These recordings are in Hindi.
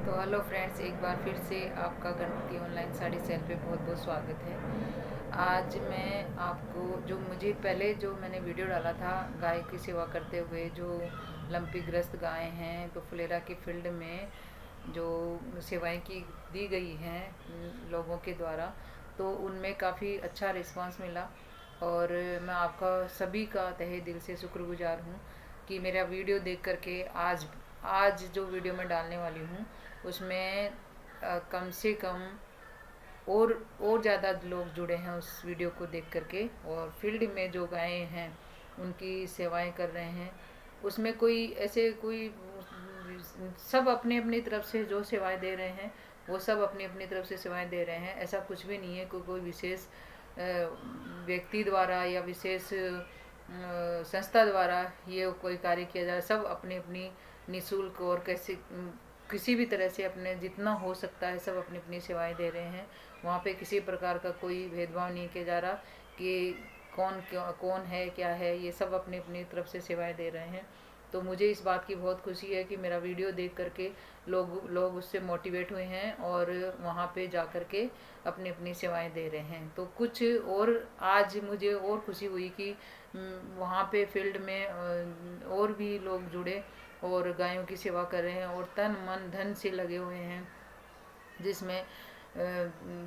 तो हेलो फ्रेंड्स, एक बार फिर से आपका गणपति ऑनलाइन साड़ी सेल पे बहुत बहुत स्वागत है। आज मैं आपको जो मुझे पहले जो मैंने वीडियो डाला था गाय की सेवा करते हुए, जो लंपी ग्रस्त गाय हैं, तो फुलेरा के फील्ड में जो सेवाएं की दी गई हैं लोगों के द्वारा, तो उनमें काफ़ी अच्छा रिस्पांस मिला। और मैं आपका सभी का तहे दिल से शुक्रगुजार हूँ कि मेरा वीडियो देख करके आज आज जो वीडियो मैं डालने वाली हूँ उसमें कम से कम और ज़्यादा लोग जुड़े हैं उस वीडियो को देख करके, और फील्ड में जो गायें हैं उनकी सेवाएं कर रहे हैं। उसमें कोई ऐसे कोई सब अपनी अपनी तरफ से जो सेवाएं दे रहे हैं वो सब अपनी अपनी तरफ से सेवाएं दे रहे हैं। ऐसा कुछ भी नहीं है कोई विशेष व्यक्ति द्वारा या विशेष संस्था द्वारा ये कोई कार्य किया जा रहा है। सब अपनी अपनी निःशुल्क और कैसे किसी भी तरह से अपने जितना हो सकता है सब अपनी अपनी सेवाएं दे रहे हैं। वहाँ पे किसी प्रकार का कोई भेदभाव नहीं किया जा रहा कि कौन है क्या है, ये सब अपनी अपनी तरफ से सेवाएं दे रहे हैं। तो मुझे इस बात की बहुत खुशी है कि मेरा वीडियो देख करके लोग उससे मोटिवेट हुए हैं और वहाँ पे जा कर के अपनी अपनी सेवाएं दे रहे हैं। तो कुछ और आज मुझे और खुशी हुई कि वहाँ पे फील्ड में और भी लोग जुड़े और गायों की सेवा कर रहे हैं और तन मन धन से लगे हुए हैं, जिसमें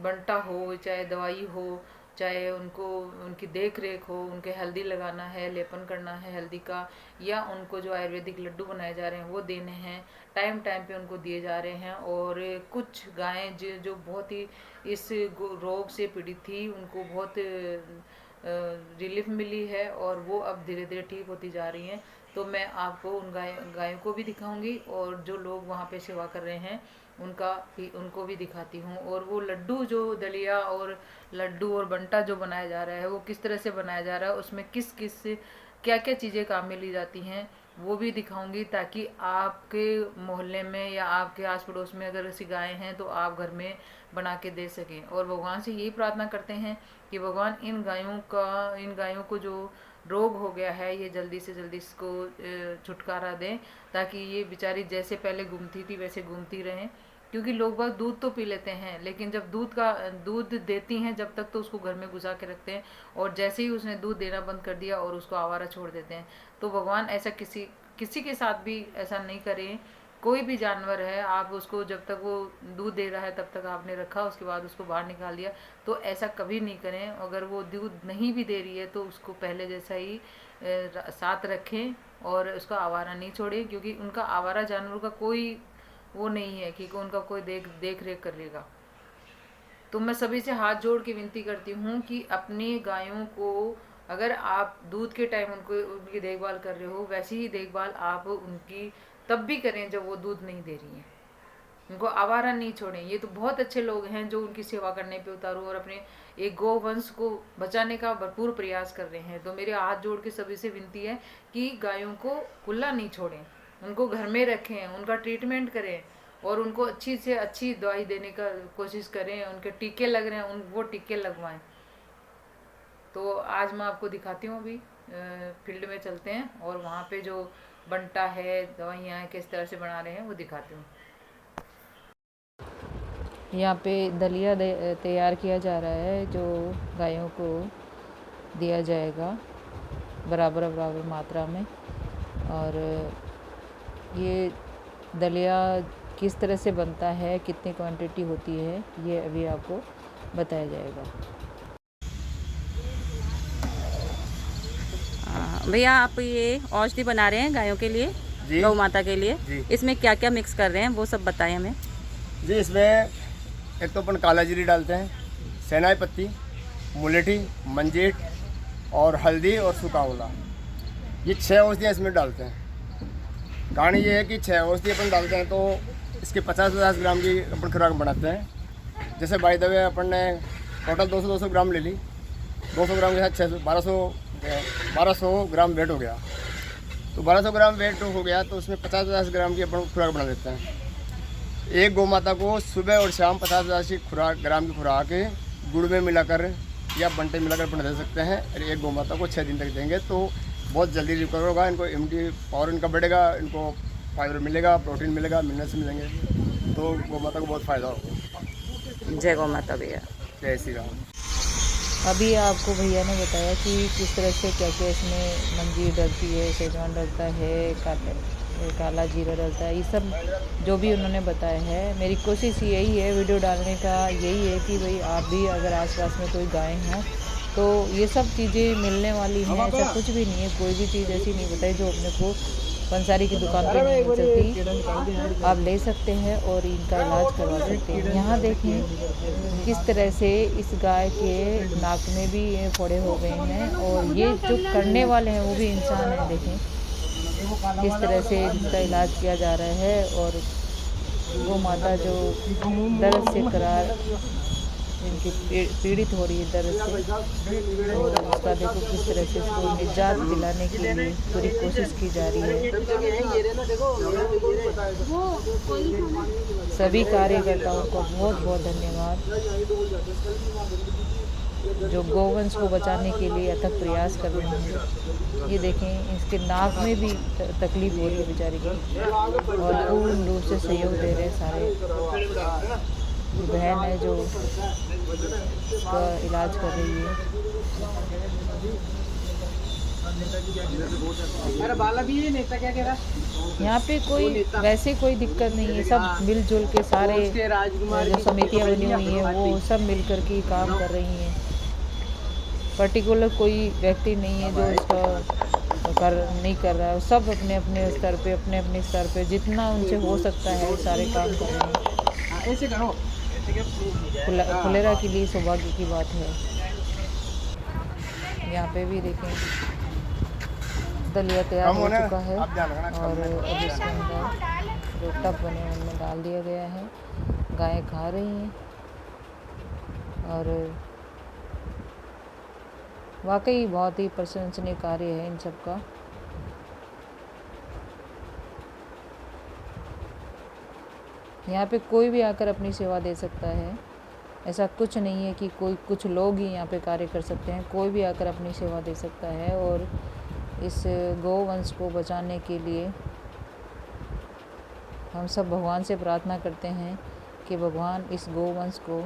बंटा हो, चाहे दवाई हो, चाहे उनको उनकी देख रेख हो, उनके हल्दी लगाना है, लेपन करना है हल्दी का, या उनको जो आयुर्वेदिक लड्डू बनाए जा रहे हैं वो देने हैं, टाइम टाइम पे उनको दिए जा रहे हैं। और कुछ गायें जो बहुत ही इस रोग से पीड़ित थी उनको बहुत रिलीफ मिली है और वो अब धीरे धीरे ठीक होती जा रही हैं। तो मैं आपको उन गायों को भी दिखाऊंगी और जो लोग वहाँ पे सेवा कर रहे हैं उनको भी दिखाती हूँ। और वो लड्डू जो दलिया और लड्डू और बंटा जो बनाया जा रहा है वो किस तरह से बनाया जा रहा है, उसमें किस किस क्या क्या चीज़ें काम में ली जाती हैं वो भी दिखाऊंगी, ताकि आपके मोहल्ले में या आपके आस पड़ोस में अगर ऐसी गायें हैं तो आप घर में बना के दे सकें। और भगवान से यही प्रार्थना करते हैं कि भगवान इन गायों को जो रोग हो गया है ये जल्दी से जल्दी इसको छुटकारा दें, ताकि ये बेचारी जैसे पहले घूमती थी वैसे घूमती रहें। क्योंकि लोग बाग दूध तो पी लेते हैं, लेकिन जब दूध देती हैं जब तक तो उसको घर में घुसा के रखते हैं, और जैसे ही उसने दूध देना बंद कर दिया और उसको आवारा छोड़ देते हैं। तो भगवान ऐसा किसी के साथ भी ऐसा नहीं करें। कोई भी जानवर है, आप उसको जब तक वो दूध दे रहा है तब तक आपने रखा, उसके बाद उसको बाहर निकाल दिया, तो ऐसा कभी नहीं करें। अगर वो दूध नहीं भी दे रही है तो उसको पहले जैसा ही साथ रखें और उसका आवारा नहीं छोड़ें, क्योंकि उनका आवारा जानवरों का कोई वो नहीं है कि उनका कोई देख रेख करेगा। तो मैं सभी से हाथ जोड़ के विनती करती हूँ कि अपनी गायों को अगर आप दूध के टाइम उनकी देखभाल कर रहे हो, वैसी ही देखभाल आप उनकी तब भी करें जब वो दूध नहीं दे रही हैं। उनको आवारा नहीं छोड़ें। ये तो बहुत अच्छे लोग हैं जो उनकी सेवा करने पे उतारू और अपने एक गौ वंश को बचाने का भरपूर प्रयास कर रहे हैं। तो मेरे हाथ जोड़ के सभी से विनती है कि गायों को खुला नहीं छोड़ें, उनको घर में रखें, उनका ट्रीटमेंट करें और उनको अच्छी से अच्छी दवाई देने का कोशिश करें। उनके टीके लग रहे हैं वो टीके लगवाएं। तो आज मैं आपको दिखाती हूँ, अभी फील्ड में चलते हैं और वहाँ पे जो बंटा है, दवाइयाँ हैं, किस तरह से बना रहे हैं वो दिखाती हूँ। यहाँ पे दलिया तैयार किया जा रहा है जो गायों को दिया जाएगा बराबर बराबर मात्रा में। और ये दलिया किस तरह से बनता है, कितनी क्वांटिटी होती है, ये अभी आपको बताया जाएगा। भैया आप ये औषधि बना रहे हैं गायों के लिए, गौ माता के लिए जी। इसमें क्या क्या मिक्स कर रहे हैं वो सब बताएं हमें जी। इसमें एक तो अपन काला जीरी डालते हैं, सेनाई पत्ती, मुलेठी, मंजीट और हल्दी और सूखा आंवला, ये 6 औषधियाँ इसमें डालते हैं। कहानी ये है कि 6 औषधि अपन डालते हैं तो इसके 50-50 ग्राम की अपन खुराक बनाते हैं। जैसे बाय द वे अपन ने टोटल 200 ग्राम ले ली, 200 ग्राम के साथ 1200 ग्राम वेट हो गया। तो 1200 ग्राम वेट हो गया तो उसमें 50-50 ग्राम की अपन खुराक बना देते हैं। एक गौ माता को सुबह और शाम 50-50 ग्राम की खुराक गुड़ में मिलाकर या बंटे मिलाकर अपन दे सकते हैं। और एक गौ माता को 6 दिन तक देंगे तो बहुत जल्दी रिकवर होगा, इनको इम्यूनिटी पावर इनका बढ़ेगा, इनको फाइबर मिलेगा, प्रोटीन मिलेगा, मिनरल्स मिलेंगे। तो गौ माता को बहुत फ़ायदा होगा। जय गौ माता भैया। जय श्री राम। अभी आपको भैया ने बताया कि किस तरह से क्या क्या इसमें मंजीर डलती है, सेजवान डलता है, काला जीरा डलता है, ये सब जो भी उन्होंने बताया है। मेरी कोशिश यही है वीडियो डालने का, यही है कि भाई आप भी अगर आसपास में कोई गाय हो तो ये सब चीज़ें मिलने वाली हैं। ऐसा कुछ भी नहीं है, कोई भी चीज़ ऐसी नहीं बताई जो अपने को पंसारी की दुकान पर नहीं मिल सकती। आप ले सकते हैं और इनका इलाज करवा सकते हैं। यहाँ देखें किस तरह से इस गाय के नाक में भी ये फोड़े हो गए हैं और ये जो करने वाले हैं वो भी इंसान हैं। देखें किस तरह से इनका इलाज किया जा रहा है और वो माता जो दर्द से करार इनकी पीड़ित हो रही है दर्द से, और उसका देखो किस तरह से इसको निजात दिलाने के लिए पूरी कोशिश की जा रही है। सभी कार्यकर्ताओं को बहुत बहुत धन्यवाद जो गौवंश को बचाने के लिए अथक प्रयास कर रहे हैं। ये देखें इसके नाक में भी तकलीफ हो रही है बेचारी की और पूर्ण रूप से सहयोग दे रहे हैं सारे। बहन है जो इसका इलाज कर रही है। यहाँ पे कोई वैसे कोई दिक्कत नहीं है, सब मिलजुल के सारे जो समितियाँ बनी हुई हैं वो सब मिलकर के काम कर रही हैं। पर्टिकुलर कोई व्यक्ति नहीं है जो इसका नहीं कर रहा है, सब अपने अपने स्तर पे जितना उनसे हो सकता है सारे काम कर रहे हैं। फुलेरा के लिए सौभाग्य की बात है। यहाँ पे भी देखें दलिया तैयार हो चुका है और अब इसके अंदर जो टब बने उनमें डाल दिया गया है। गायें खा रही हैं और वाकई बहुत ही प्रशंसनीय कार्य है इन सब का। यहाँ पे कोई भी आकर अपनी सेवा दे सकता है, ऐसा कुछ नहीं है कि कुछ लोग ही यहाँ पे कार्य कर सकते हैं। कोई भी आकर अपनी सेवा दे सकता है और इस गौवंश को बचाने के लिए हम सब भगवान से प्रार्थना करते हैं कि भगवान इस गौवंश को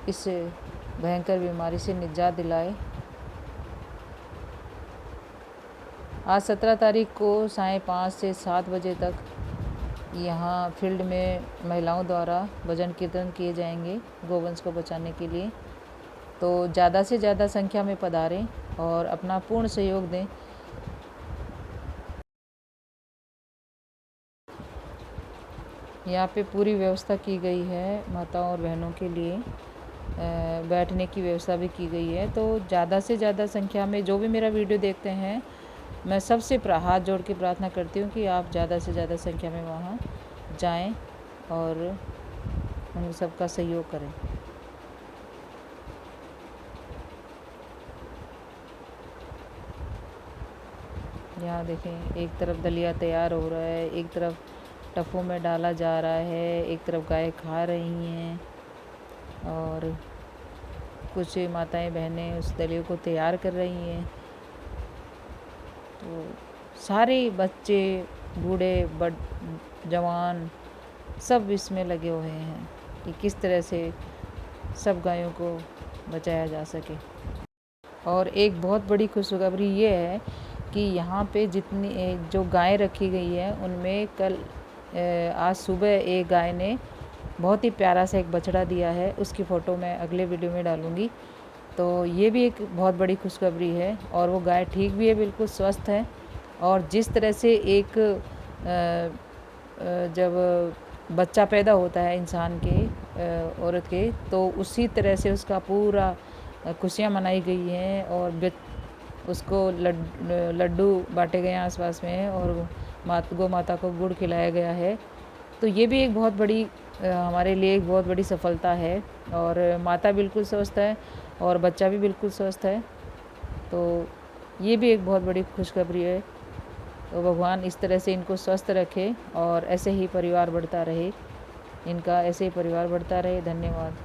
इस भयंकर बीमारी से निजात दिलाए। आज 17 तारीख को 5:30 से 7 बजे तक यहाँ फील्ड में महिलाओं द्वारा भजन कीर्तन किए जाएंगे गौवंश को बचाने के लिए। तो ज़्यादा से ज़्यादा संख्या में पधारें और अपना पूर्ण सहयोग दें। यहाँ पे पूरी व्यवस्था की गई है माताओं और बहनों के लिए, बैठने की व्यवस्था भी की गई है। तो ज़्यादा से ज़्यादा संख्या में जो भी मेरा वीडियो देखते हैं, मैं सबसे हाथ जोड़ के प्रार्थना करती हूँ कि आप ज़्यादा से ज़्यादा संख्या में वहाँ जाएं और हम सबका सहयोग करें। यहाँ देखें एक तरफ दलिया तैयार हो रहा है, एक तरफ टफों में डाला जा रहा है, एक तरफ गाय खा रही हैं और कुछ माताएं बहनें उस दलिया को तैयार कर रही हैं। तो सारे बच्चे बूढ़े जवान सब इसमें लगे हुए हैं कि किस तरह से सब गायों को बचाया जा सके। और एक बहुत बड़ी खुशखबरी ये है कि यहाँ पे जितनी जो गायें रखी गई है उनमें आज सुबह एक गाय ने बहुत ही प्यारा सा एक बछड़ा दिया है। उसकी फ़ोटो मैं अगले वीडियो में डालूँगी। तो ये भी एक बहुत बड़ी खुशखबरी है और वो गाय ठीक भी है, बिल्कुल स्वस्थ है। और जिस तरह से एक जब बच्चा पैदा होता है इंसान के औरत के, तो उसी तरह से उसका पूरा खुशियाँ मनाई गई हैं और उसको लड्डू बांटे गए हैं आसपास में और गौ माता को गुड़ खिलाया गया है। तो ये भी एक बहुत बड़ी हमारे लिए एक बहुत बड़ी सफलता है और माता बिल्कुल स्वस्थ है और बच्चा भी बिल्कुल स्वस्थ है। तो ये भी एक बहुत बड़ी खुशखबरी है। तो भगवान इस तरह से इनको स्वस्थ रखे और ऐसे ही परिवार बढ़ता रहे, इनका ऐसे ही परिवार बढ़ता रहे। धन्यवाद।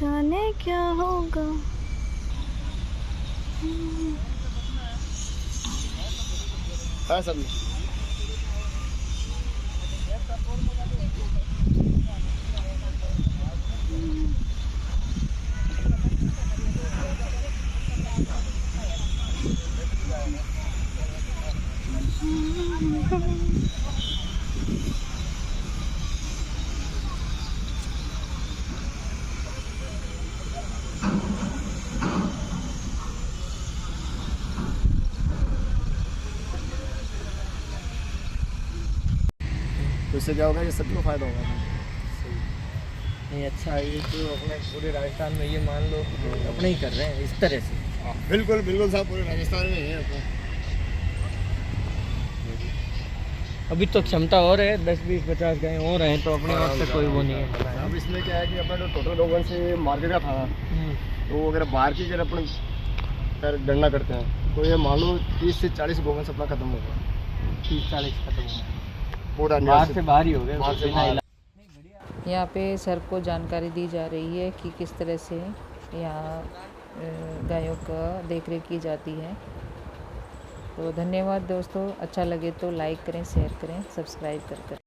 जाने क्या होगा। हाँ सब तो इससे क्या होगा, ये सबको फायदा होगा। नहीं अच्छा है, ये तो अपने पूरे राजस्थान में ये मान लो अपने ही कर रहे हैं इस तरह से। बिल्कुल बिल्कुल साहब, पूरे राजस्थान में ही है अपना। अभी तो क्षमता और है, 10-20-50 गाय और हैं, तो अपने आप से कोई वो नहीं है। अब इसमें क्या है कि अपना जो टोटल गौवंश से मार्केट का था, तो अगर बाहर की अगर अपन गणना करते हैं तो ये मान लो 30 से 40 गौवंश अपना खत्म हो गया। 30-40 खत्म हो पूरा बाहर से बाहर ही हो गए। बाहर से बाहर। यहाँ पे सर को जानकारी दी जा रही है कि किस तरह से यहाँ गायों का देखरेख की जाती है। तो धन्यवाद दोस्तों, अच्छा लगे तो लाइक करें, शेयर करें, सब्सक्राइब करें।